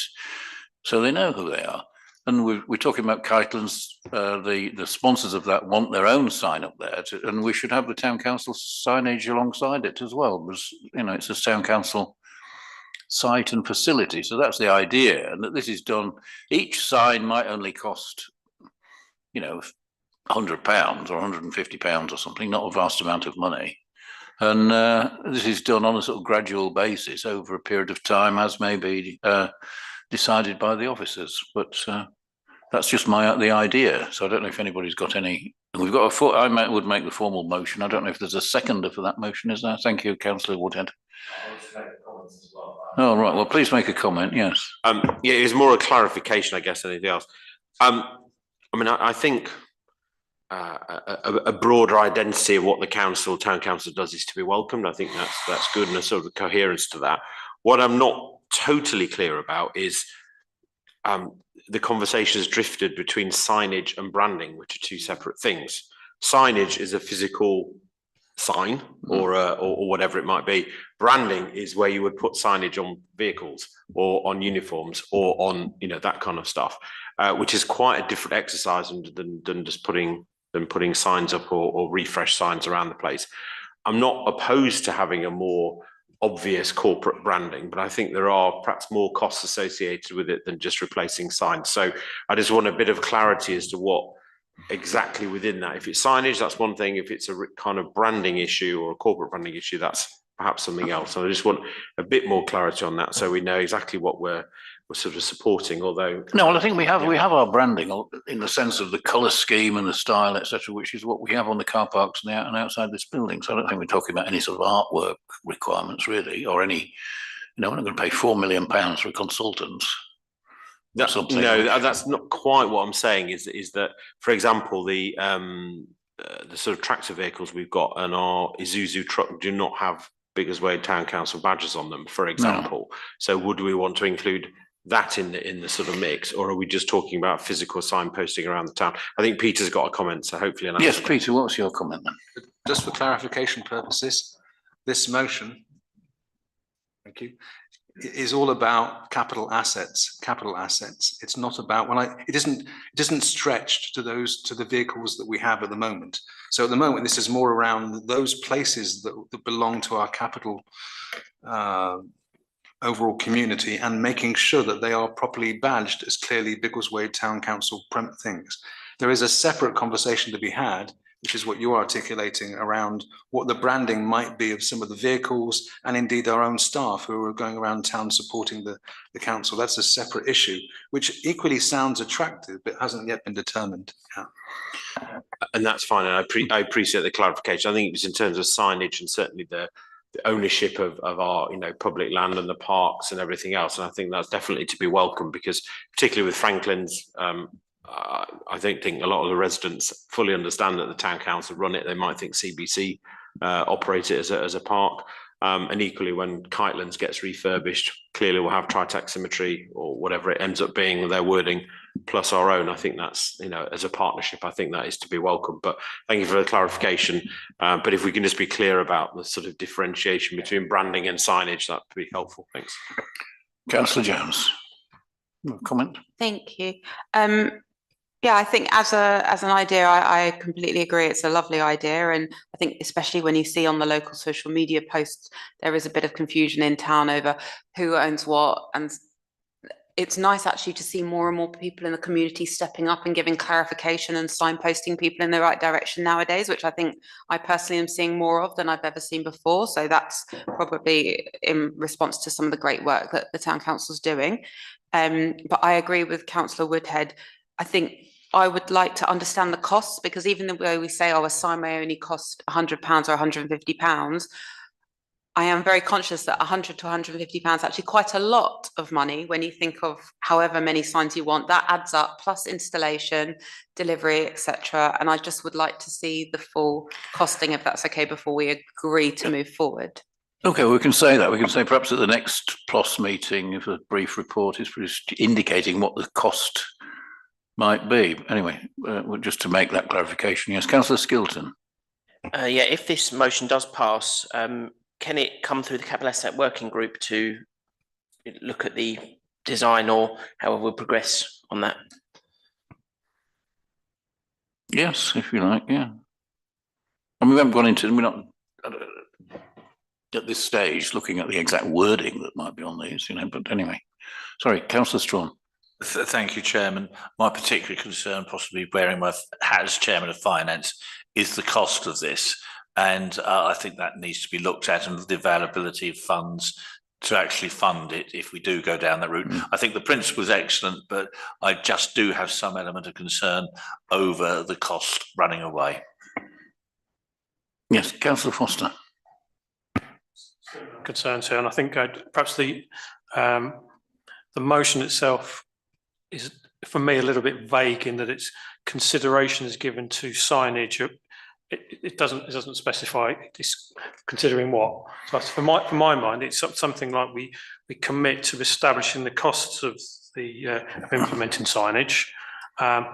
so they know who they are. And we're talking about Kitelands, the sponsors of that want their own sign up there, and we should have the Town Council signage alongside it as well, because, you know, it's a Town Council site and facility. So that's the idea, and that this is done. Each sign might only cost, you know, £100 or £150 or something, not a vast amount of money. And this is done on a sort of gradual basis over a period of time, as may be decided by the officers. But that's just the idea. So I don't know if anybody's got any. We've got I would make the formal motion. I don't know if there's a seconder for that motion, is there? Thank you, Councillor Woodhead. Oh, right. Well, please make a comment. Yes. Yeah, it was more a clarification, I guess, than anything else. I mean, I think a broader identity of what the town council does is to be welcomed. I think that's good, and a sort of coherence to that. What I'm not totally clear about is the conversation has drifted between signage and branding, which are two separate things. Signage is a physical sign or whatever it might be. Branding is where you would put signage on vehicles or on uniforms or on, you know, that kind of stuff, which is quite a different exercise than just putting signs up or refresh signs around the place. I'm not opposed to having a more obvious corporate branding, but I think there are perhaps more costs associated with it than just replacing signs. So I just want a bit of clarity as to what exactly within that. If it's signage, that's one thing. If it's a kind of branding issue or a corporate branding issue, that's perhaps something else. So I just want a bit more clarity on that, so we know exactly what we're sort of supporting. Although no, well, I think we have our branding in the sense of the colour scheme and the style, etc., which is what we have on the car parks and outside this building. So I don't think we're talking about any sort of artwork requirements really, or any. You know, we're not going to pay £4 million for a consultant. No, that's not quite what I'm saying. Is that, for example, the sort of tractor vehicles we've got and our Isuzu truck do not have Biggleswade Town Council badges on them, for example. No. So would we want to include that in the sort of mix, or are we just talking about physical signposting around the town? I think Peter's got a comment, so hopefully. Yes, Peter, what's your comment then? Just for clarification purposes, this motion, thank you, is all about capital assets. It's not about it isn't stretched to the vehicles that we have at the moment. So at the moment, this is more around those places that belong to our capital overall community, and making sure that they are properly badged as clearly Biggleswade Town Council things. There is a separate conversation to be had, which is what you're articulating around what the branding might be of some of the vehicles, and indeed our own staff who are going around town supporting the council. That's a separate issue, which equally sounds attractive, but hasn't yet been determined. Yeah. And that's fine. And I appreciate the clarification. I think it was in terms of signage and certainly the ownership of our, you know, public land and the parks and everything else. And I think that's definitely to be welcomed, because particularly with Franklin's, I don't think a lot of the residents fully understand that the town council run it. They might think CBC operate it as a park. And equally, when Kitelands gets refurbished, clearly we'll have tritaximetry or whatever it ends up being, their wording, plus our own. I think that's, you know, as a partnership, I think that is to be welcome. But thank you for the clarification. But if we can just be clear about the sort of differentiation between branding and signage, that would be helpful. Thanks. Councillor Jones, comment? Thank you. Yeah, I think as an idea, I completely agree. It's a lovely idea. And I think especially when you see on the local social media posts, there is a bit of confusion in town over who owns what. And it's nice actually to see more and more people in the community stepping up and giving clarification and signposting people in the right direction nowadays, which I think I personally am seeing more of than I've ever seen before. So that's probably in response to some of the great work that the town council's doing. But I agree with Councillor Woodhead. I think I would like to understand the costs, because even the way we say, oh, a sign may only cost £100 or £150, I am very conscious that £100 to £150 actually quite a lot of money when you think of however many signs you want. That adds up, plus installation, delivery, etc. And I just would like to see the full costing, if that's okay, before we agree to move forward. Okay, we can say that. We can say perhaps at the next PLOS meeting, if a brief report is just indicating what the cost might be. Anyway, just to make that clarification. Yes, Councillor Skilton. Yeah, if this motion does pass, can it come through the capital asset working group to look at the design, or however we'll progress on that? Yes, if you like, yeah. And we haven't gone into, we're not at this stage looking at the exact wording that might be on these, you know, but anyway. Sorry, Councillor Strawn. Thank you, Chairman. My particular concern, possibly wearing my hat as Chairman of Finance, is the cost of this. And I think that needs to be looked at, and the availability of funds to actually fund it if we do go down that route. I think the principle is excellent, but I just do have some element of concern over the cost running away. Yes, Councillor Foster. Concerns here, and I think perhaps the motion itself is, for me, a little bit vague in that its consideration is given to signage. It doesn't specify it's considering what. So for my mind, it's something like we commit to establishing the costs of implementing signage of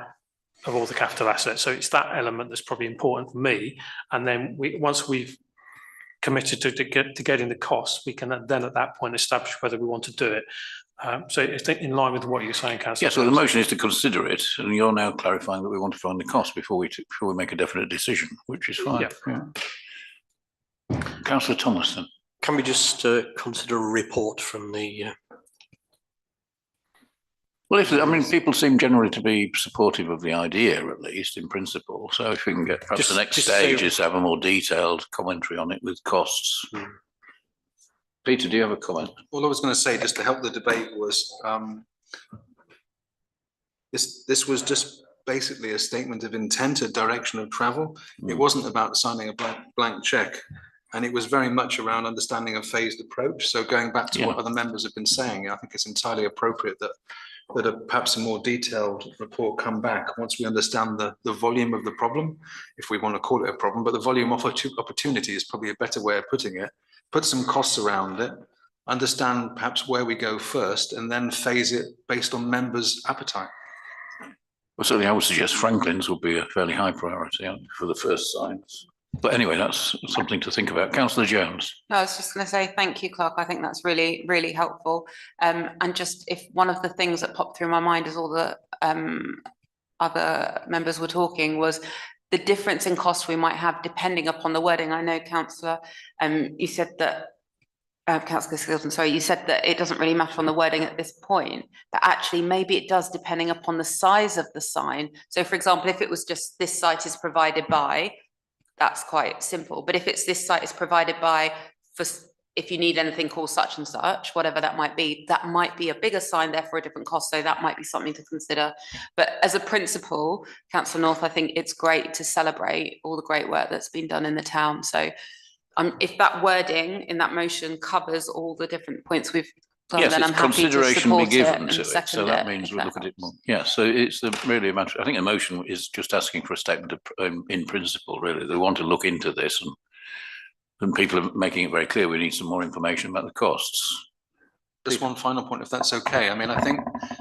all the capital assets. So it's that element that's probably important for me. And then once we've committed to getting the costs, we can then at that point establish whether we want to do it. So it's in line with what you're saying, Councillor. Yes, well, the motion is to consider it, and you're now clarifying that we want to find the cost before we make a definite decision, which is fine. Yeah. Councillor Thomason. Can we just consider a report from the? Well, I mean, people seem generally to be supportive of the idea, at least in principle. So if we can get perhaps the next stage is to have a more detailed commentary on it with costs. Peter, do you have a comment? All I was going to say, just to help the debate, was this was just basically a statement of intent, a direction of travel. It wasn't about signing a blank check, and it was very much around understanding a phased approach. So going back to what other members have been saying, I think it's entirely appropriate that perhaps a more detailed report come back once we understand the volume of the problem, if we want to call it a problem, but the volume of opportunity is probably a better way of putting it. Put some costs around it, understand perhaps where we go first, and then phase it based on members' appetite. Well, certainly I would suggest Franklin's would be a fairly high priority for the first signs. But anyway, that's something to think about. Councillor Jones. No, I was just going to say thank you, Clark. I think that's really, really helpful. And just if one of the things that popped through my mind as all the other members were talking was the difference in cost we might have depending upon the wording. I know, Councillor, you said that, Councillor Skilton, sorry, you said that it doesn't really matter on the wording at this point, but actually maybe it does depending upon the size of the sign. So for example, if it was just this site is provided by, that's quite simple. But if it's this site is provided by, for if you need anything called such and such, whatever that might be a bigger sign, therefore a different cost. So that might be something to consider. But as a principle, Councillor North, I think it's great to celebrate all the great work that's been done in the town. So if that wording in that motion covers all the different points we've done, yes, then I'm happy to consideration be given to it. So that means we'll look at it more. Yeah, so it's really a matter. I think a motion is just asking for a statement of, in principle, really. They want to look into this and people are making it very clear we need some more information about the costs. Just one final point, if that's okay. I mean, I think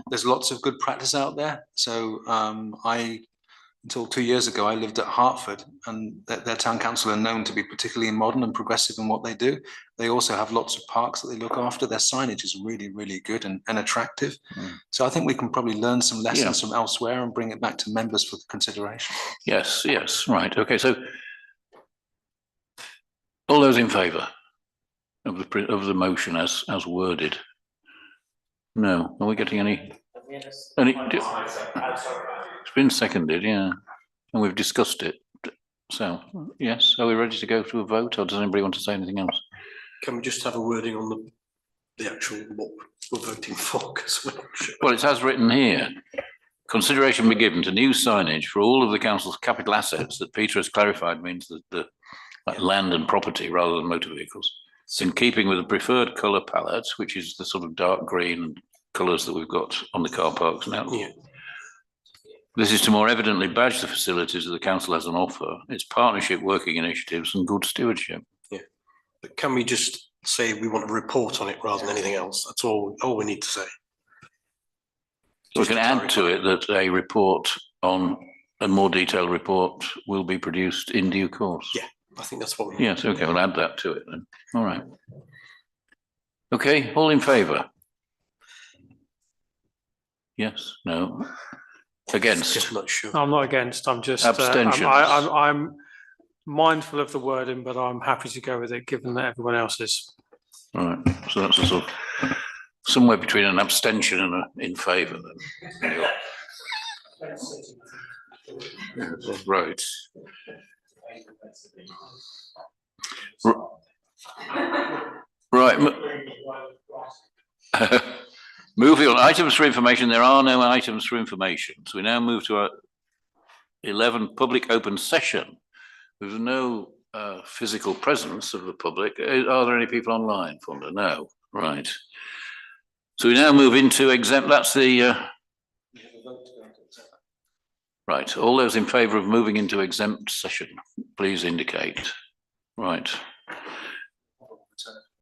there's lots of good practice out there. So until 2 years ago, I lived at Hertford, and their town council are known to be particularly modern and progressive in what they do. They also have lots of parks that they look after. Their signage is really, really good and attractive. So I think we can probably learn some lessons from elsewhere and bring it back to members for consideration. Yes, right. Okay, so all those in favour of the motion as worded? No. Are we getting any? It's been seconded, yeah, and we've discussed it. So yes, are we ready to go to a vote, or does anybody want to say anything else? Can we just have a wording on the actual what we're voting for? Because we're not sure. Well, it's as written here. Consideration be given to new signage for all of the council's capital assets that Peter has clarified means that the land and property rather than motor vehicles. In keeping with the preferred colour palette, which is the sort of dark green colours that we've got on the car parks now. Yeah. This is to more evidently badge the facilities that the council has on offer, its partnership working initiatives and good stewardship. Yeah. But can we just say we want a report on it rather than anything else? That's all we need to say. So we can add to it that a report on a more detailed report will be produced in due course. Yeah, I think that's what we need. Yes, okay, we'll add that to it then. All right. Okay, all in favour? Yes, no? Against? Just not sure. I'm not against, I'm just, Abstentions. I'm mindful of the wording, but I'm happy to go with it, given that everyone else is. All right, so that's a sort of somewhere between an abstention and an in favour then. Right. Right. Moving on, items for information. There are no items for information. So we now move to our 11 public open session. There's no physical presence of the public. Are there any people online, Fonda? No. Right. So we now move into exempt. That's the right. All those in favour of moving into exempt session, please indicate. Right.